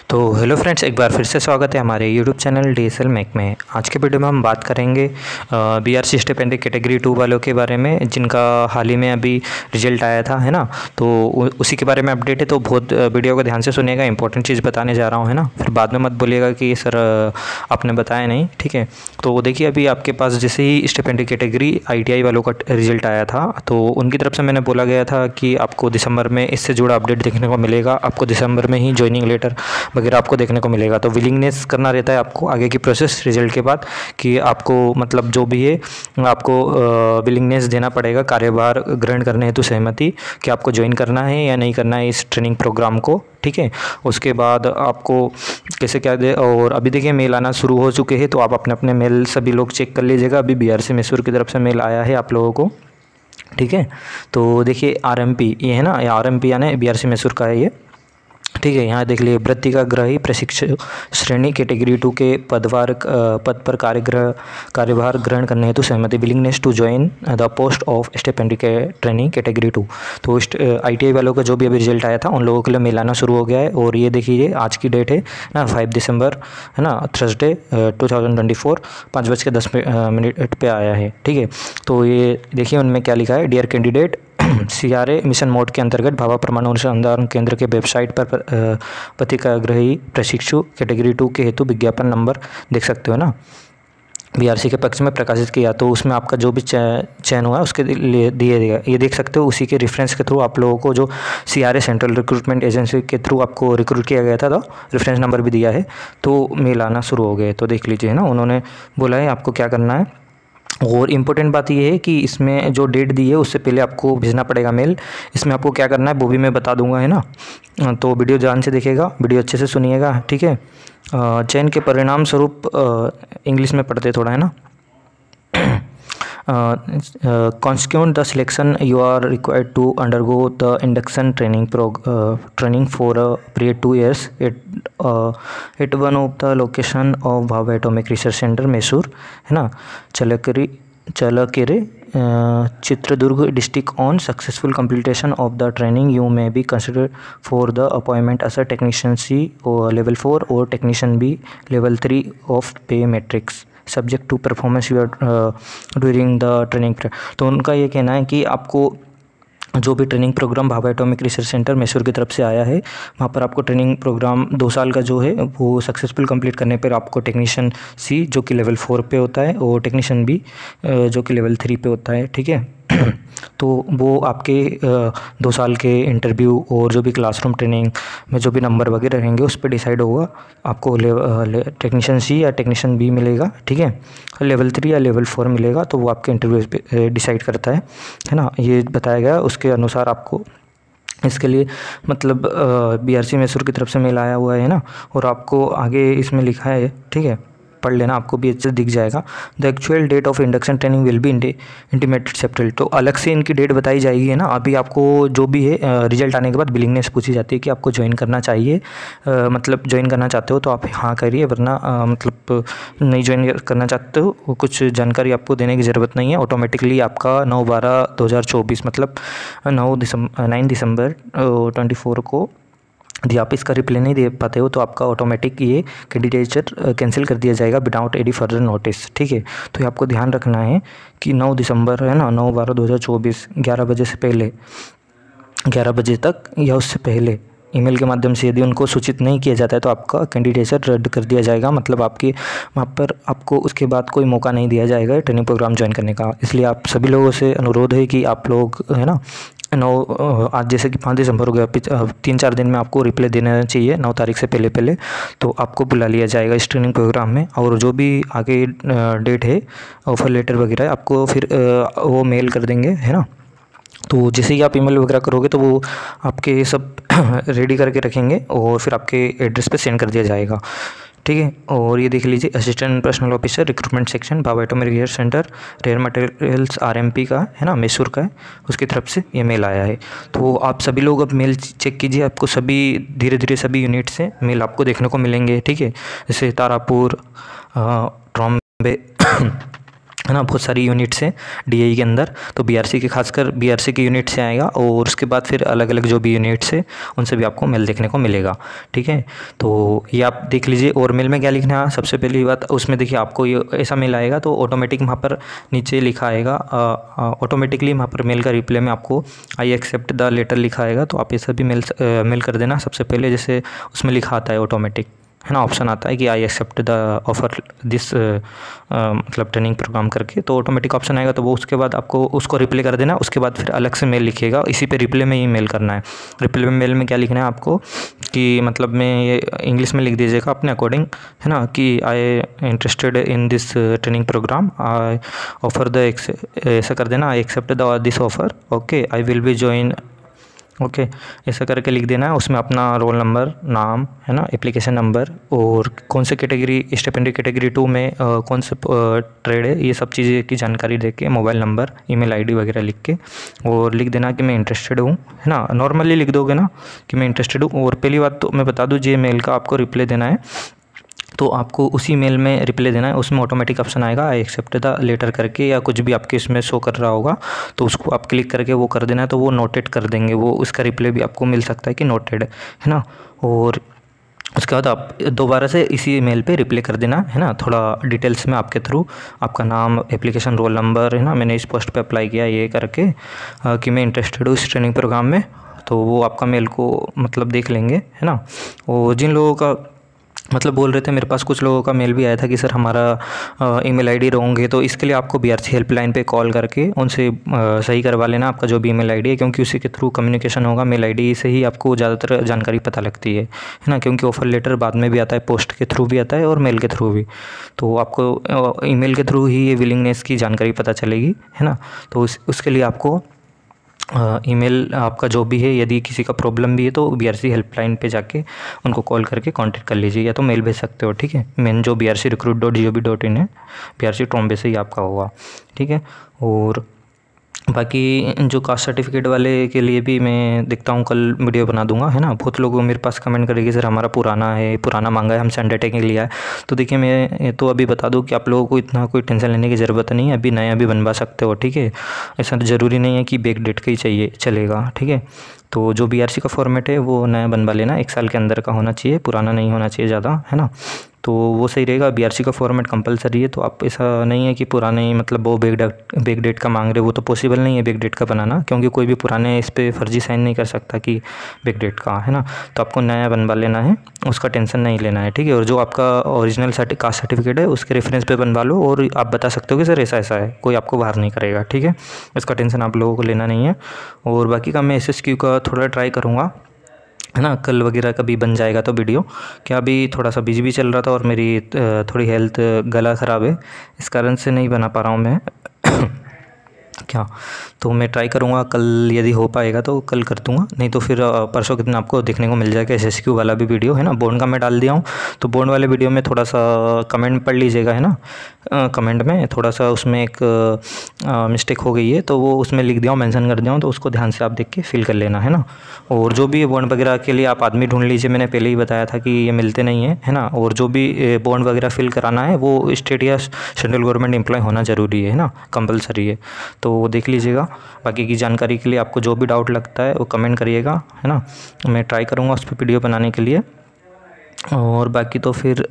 तो hello friends, एक बार फिर से स्वागत है हमारे यूट्यूब चैनल डीएसएल मैक में। आज के वीडियो में हम बात करेंगे बीआरसी स्टिपेंडी कैटेगरी 2 वालों के बारे में, जिनका हाल ही में अभी रिजल्ट आया था, है ना। तो उसी के बारे में अपडेट है, तो बहुत वीडियो को ध्यान से सुनिएगा। इंपॉर्टेंट चीज़ बताने जा रहा हूँ, है ना। फिर बाद में मत बोलिएगा कि सर आपने बताया नहीं, ठीक है। तो देखिए, अभी आपके पास जैसे ही स्टिपेंडी कैटेगरी ITI वालों का रिजल्ट आया था, तो उनकी तरफ से मैंने बोला गया था कि आपको दिसंबर में इससे जुड़ा अपडेट देखने को मिलेगा। आपको दिसंबर में ही ज्वाइनिंग लेटर वगैरह आपको देखने को मिलेगा। तो विलिंगनेस करना रहता है आपको आगे की प्रोसेस रिजल्ट के बाद, कि आपको मतलब जो भी है आपको विलिंगनेस देना पड़ेगा, कार्यभार ग्रहण करने हेतु सहमति, कि आपको ज्वाइन करना है या नहीं करना है इस ट्रेनिंग प्रोग्राम को, ठीक है। उसके बाद आपको कैसे क्या दे। और अभी देखिए, मेल आना शुरू हो चुके हैं, तो आप अपने अपने मेल सभी लोग चेक कर लीजिएगा। अभी BRC मैसूर की तरफ से मेल आया है आप लोगों को, ठीक है। तो देखिए RMP ये है ना, RMP यानी BRC मैसूर का है ये, ठीक है। यहाँ देख लिए, वृत्तिकाग्रही प्रशिक्षु श्रेणी कैटेगरी 2 के पद पर कार्यभार ग्रहण करने हेतु सहमति, willingness to join the post of stipendiary के ट्रेनिंग कैटेगरी 2। तो ITI वालों का जो भी अभी रिजल्ट आया था उन लोगों के लिए मेल आना शुरू हो गया है। और ये देखिए, आज की डेट है ना, 5 दिसंबर, है ना, थर्सडे 2024, 5:10 पे आया है, ठीक है। तो ये देखिए, उनमें क्या लिखा है, dear candidate, CRA mission mode के अंतर्गत भाभा परमाणु अनुसंधान केंद्र के वेबसाइट पर प्रतिकाग्रही प्रशिक्षु कैटेगरी 2 के हेतु विज्ञापन नंबर देख सकते हो ना, BRC के पक्ष में प्रकाशित किया। तो उसमें आपका जो भी चयन हुआ है उसके लिए दिए गया, ये देख सकते हो। उसी के रेफरेंस के थ्रू आप लोगों को जो CRA सेंट्रल रिक्रूटमेंट एजेंसी के थ्रू आपको रिक्रूट किया गया था, तो रेफरेंस नंबर भी दिया है। तो मेल आना शुरू हो गए, तो देख लीजिए, है ना। उन्होंने बोला है आपको क्या करना है। और इम्पोर्टेंट बात ये है कि इसमें जो डेट दी है उससे पहले आपको भेजना पड़ेगा मेल। इसमें आपको क्या करना है वो भी मैं बता दूंगा, है ना। तो वीडियो ध्यान से देखिएगा, वीडियो अच्छे से सुनिएगा, ठीक है। चयन के परिणाम स्वरूप इंग्लिश में पढ़ते थोड़ा, है ना। consequent the selection you are required to undergo the induction training for a period 2 years at one of the location of Bhabha Atomic Research Center Mysore, है ना, Challakere Chitradurga district. On successful completion of the training you may be considered for the appointment as a technician C or level 4 or technician B level 3 of pay matrix subject to performance your during the training. तो उनका ये कहना है कि आपको जो भी training programme Bhabha Atomic Research Centre Mysore की तरफ से आया है, वहाँ पर आपको ट्रेनिंग प्रोग्राम 2 साल का जो है वो सक्सेसफुल कंप्लीट करने पर आपको टेक्नीशियन C जो कि लेवल 4 पे होता है, और टेक्नीशियन B जो कि लेवल 3 पे होता है, ठीक है। तो वो आपके 2 साल के इंटरव्यू और जो भी क्लासरूम ट्रेनिंग में जो भी नंबर वगैरह रहेंगे उस पर डिसाइड होगा आपको टेक्नीशियन C या टेक्नीशियन B मिलेगा, ठीक है। लेवल 3 या लेवल 4 मिलेगा, तो वो आपके इंटरव्यू पे डिसाइड करता है ना। ये बताया गया, उसके अनुसार आपको इसके लिए मतलब BRC मैसूर की तरफ से मेल आया हुआ है ना। और आपको आगे इसमें लिखा है, ठीक है, पढ़ लेना, आपको भी अच्छे दिख जाएगा। The actual date of induction training will be intimated separate. तो अलग से इनकी डेट बताई जाएगी, है ना। अभी आपको जो भी है रिजल्ट आने के बाद विलिंगनेस पूछी जाती है कि आपको ज्वाइन करना चाहिए, मतलब ज्वाइन करना चाहते हो तो आप हाँ करिए, वरना मतलब नहीं ज्वाइन करना चाहते हो कुछ जानकारी आपको देने की ज़रूरत नहीं है। ऑटोमेटिकली आपका 9/12/2024 मतलब 9 दिसंबर 24 को यदि आप इसका रिप्लाई नहीं दे पाते हो तो आपका ऑटोमेटिक ये कैंडिडेचर कैंसिल कर दिया जाएगा विदाउट एनी फर्दर नोटिस, ठीक है। तो ये आपको ध्यान रखना है कि 9 दिसंबर, है ना, 9/12/2024 11 बजे से पहले, 11 बजे तक या उससे पहले ईमेल के माध्यम से यदि उनको सूचित नहीं किया जाता है तो आपका कैंडिडेचर रद्द कर दिया जाएगा। मतलब आपकी वहाँ पर आपको उसके बाद कोई मौका नहीं दिया जाएगा ट्रेनिंग प्रोग्राम ज्वाइन करने का। इसलिए आप सभी लोगों से अनुरोध है कि आप लोग, है ना, आज जैसे कि 5 दिसंबर हो गया, 3-4 दिन में आपको रिप्लाई देना चाहिए 9 तारीख से पहले तो आपको बुला लिया जाएगा इस ट्रेनिंग प्रोग्राम में। और जो भी आगे डेट है, ऑफर लेटर वगैरह आपको फिर वो मेल कर देंगे, है ना। तो जैसे ही आप ईमेल वगैरह करोगे तो वो आपके सब रेडी करके रखेंगे और फिर आपके एड्रेस पे सेंड कर दिया जाएगा, ठीक है। और ये देख लीजिए, assistant personnel officer recruitment section Bhabha Atomic Research Centre rare materials RMP का, है ना, मैसूर का है, उसकी तरफ से ये मेल आया है। तो आप सभी लोग अब मेल चेक कीजिए, आपको सभी धीरे धीरे सभी यूनिट से मेल आपको देखने को मिलेंगे, ठीक है। जैसे तारापुर, ट्रॉम्बे है ना, बहुत सारी यूनिट से डीआई के अंदर। तो बीआरसी के खासकर बीआरसी के यूनिट से आएगा, और उसके बाद फिर अलग अलग जो भी यूनिट्स है उनसे भी आपको मेल देखने को मिलेगा। ठीक है, तो ये आप देख लीजिए। और मेल में क्या लिखना है, सबसे पहली बात उसमें देखिए आपको ये ऐसा मेल आएगा तो ऑटोमेटिक वहाँ पर नीचे लिखा आएगा, ऑटोमेटिकली वहाँ पर मेल का रिप्लाई में आपको आई एक्सेप्ट द लेटर लिखा आएगा। तो आप ये सभी मेल कर देना सबसे पहले, जैसे उसमें लिखा आता है ऑटोमेटिक, है ना, ऑप्शन आता है कि I accept the offer this मतलब ट्रेनिंग प्रोग्राम करके, तो ऑटोमेटिक ऑप्शन आएगा। तो वो उसके बाद आपको उसको रिप्लाई कर देना। उसके बाद फिर अलग से मेल लिखिएगा, इसी पे रिप्लाई में ही मेल करना है। रिप्लाई में मेल में क्या लिखना है आपको कि मतलब में ये इंग्लिश में लिख दीजिएगा अपने अकॉर्डिंग, है ना, कि I interested in this training programme, I offer the ऐसा कर देना, I accept the this offer, okay, I will be join, okay ऐसा करके लिख देना है। उसमें अपना रोल नंबर, नाम, है ना, एप्लीकेशन नंबर, और कौन से कैटेगरी, स्टिपेंडरी कैटेगरी 2 में कौन से ट्रेड है, ये सब चीज़ें की जानकारी दे के, मोबाइल नंबर, ईमेल आईडी वगैरह लिख के, और लिख देना कि मैं इंटरेस्टेड हूँ, है ना। नॉर्मली लिख दोगे ना कि मैं इंटरेस्टेड हूँ। और पहली बात तो मैं बता दूँ, ये मेल का आपको रिप्लाई देना है तो आपको उसी मेल में रिप्लाई देना है। उसमें ऑटोमेटिक ऑप्शन आएगा आई एक्सेप्ट द लेटर करके, या कुछ भी आपके इसमें शो कर रहा होगा तो उसको आप क्लिक करके वो कर देना है, तो वो नोटेड कर देंगे, वो उसका रिप्लाई भी आपको मिल सकता है कि नोटेड है ना। और उसके बाद आप दोबारा से इसी मेल पे रिप्लाई कर देना, है ना, थोड़ा डिटेल्स में आपके थ्रू, आपका नाम, एप्लीकेशन, रोल नंबर, है ना, मैंने इस पोस्ट पे अप्लाई किया ये करके कि मैं इंटरेस्टेड हूँ इस ट्रेनिंग प्रोग्राम में। तो वो आपका मेल को मतलब देख लेंगे, है ना। और जिन लोगों का मतलब बोल रहे थे, मेरे पास कुछ लोगों का मेल भी आया था कि सर हमारा ईमेल आईडी रॉन्ग है, तो इसके लिए आपको बीआरसी हेल्पलाइन पे कॉल करके उनसे सही करवा लेना आपका जो भी ईमेल आईडी है, क्योंकि उसी के थ्रू कम्युनिकेशन होगा। मेल आईडी से ही आपको ज़्यादातर जानकारी पता लगती है ना, क्योंकि ऑफर लेटर बाद में भी आता है, पोस्ट के थ्रू भी आता है और मेल के थ्रू भी। तो आपको ईमेल के थ्रू ही ये विलिंगनेस की जानकारी पता चलेगी, है ना। तो उसके लिए आपको ईमेल आपका जो भी है, यदि किसी का प्रॉब्लम भी है तो बीआरसी हेल्पलाइन पे जाके उनको कॉल करके कांटेक्ट कर लीजिए, या तो मेल भेज सकते हो। ठीक है, मेन जो brcrecruit.gov.in है, बीआरसी ट्रॉम्बे से ही आपका होगा। ठीक है, और बाकी जो कास्ट सर्टिफिकेट वाले के लिए भी मैं देखता हूँ कल वीडियो बना दूंगा, है ना। बहुत लोग मेरे पास कमेंट करेंगे सर हमारा पुराना है, पुराना मांगा है, हमसे अंडरटेकिंग लिया है। तो देखिए मैं तो अभी बता दूं कि आप लोगों को इतना कोई टेंशन लेने की ज़रूरत नहीं है, अभी नया भी बनवा सकते हो। ठीक है, ऐसा तो ज़रूरी नहीं है कि बैक डेट का ही चाहिए चलेगा। ठीक है, तो जो बीआरसी का फॉर्मेट है वो नया बनवा लेना, 1 साल के अंदर का होना चाहिए, पुराना नहीं होना चाहिए ज़्यादा, है ना। तो वो सही रहेगा। बीआरसी का फॉर्मेट कंपलसरी है, तो आप ऐसा नहीं है कि पुराने मतलब वो बैक डेट का मांग रहे, वो तो पॉसिबल नहीं है बैक डेट का बनाना, क्योंकि कोई भी पुराने इस पर फर्जी साइन नहीं कर सकता कि बैक डेट का, है ना। तो आपको नया बनवा लेना है, उसका टेंशन नहीं लेना है। ठीक है, और जो आपका ओरिजिनल कास्ट सर्टिफिकेट है उसके रेफरेंस पे बनवा लो, और आप बता सकते हो कि सर ऐसा ऐसा है, कोई आपको बाहर नहीं करेगा। ठीक है, इसका टेंशन आप लोगों को लेना नहीं है। और बाकी का मैं SSQ का थोड़ा ट्राई करूँगा, है ना, कल वगैरह कभी बन जाएगा तो वीडियो। क्या अभी थोड़ा सा बिजी भी चल रहा था, और मेरी थोड़ी हेल्थ, गला ख़राब है, इस कारण से नहीं बना पा रहा हूँ मैं क्या। तो मैं ट्राई करूँगा कल, यदि हो पाएगा तो कल कर दूँगा, नहीं तो फिर परसों के दिन आपको देखने को मिल जाएगा SSQ वाला भी वीडियो, है ना। बॉन्ड का मैं डाल दिया हूँ, तो बॉन्ड वाले वीडियो में थोड़ा सा कमेंट पढ़ लीजिएगा, है ना। कमेंट में थोड़ा सा उसमें एक मिस्टेक हो गई है, तो वो उसमें लिख दिया हूँ, मेंशन कर दिया हूँ, तो उसको ध्यान से आप देख के फिल कर लेना, है ना। और जो भी बॉन्ड वगैरह के लिए आप आदमी ढूंढ लीजिए, मैंने पहले ही बताया था कि ये मिलते नहीं है, है ना। और जो भी बॉन्ड वगैरह फिल कराना है वो स्टेट या सेंट्रल गवर्नमेंट एम्प्लॉय होना ज़रूरी है ना, कंपलसरी है, तो वो देख लीजिएगा। बाकी की जानकारी के लिए आपको जो भी डाउट लगता है वो कमेंट करिएगा, है ना। मैं ट्राई करूँगा उस पर वीडियो बनाने के लिए। और बाकी तो फिर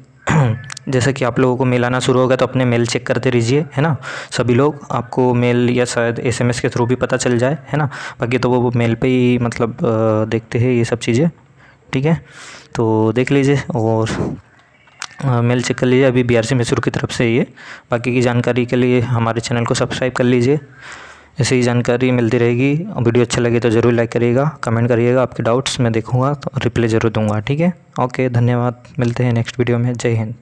जैसे कि आप लोगों को मेल आना शुरू होगा तो अपने मेल चेक करते रहिए, है ना। सभी लोग आपको मेल या शायद SMS के थ्रू भी पता चल जाए, है ना। बाकी तो वो मेल पे ही मतलब देखते हैं ये सब चीज़ें। ठीक है, तो देख लीजिए और मेल चेक कर लीजिए। अभी BRC मैसूर की तरफ से ये, बाकी की जानकारी के लिए हमारे चैनल को सब्सक्राइब कर लीजिए, ऐसे ही जानकारी मिलती रहेगी। वीडियो अच्छा लगे तो ज़रूर लाइक करिएगा, कमेंट करिएगा, आपके डाउट्स मैं देखूंगा तो रिप्लाई ज़रूर दूंगा। ठीक है, ओके, धन्यवाद, मिलते हैं नेक्स्ट वीडियो में। जय हिंद।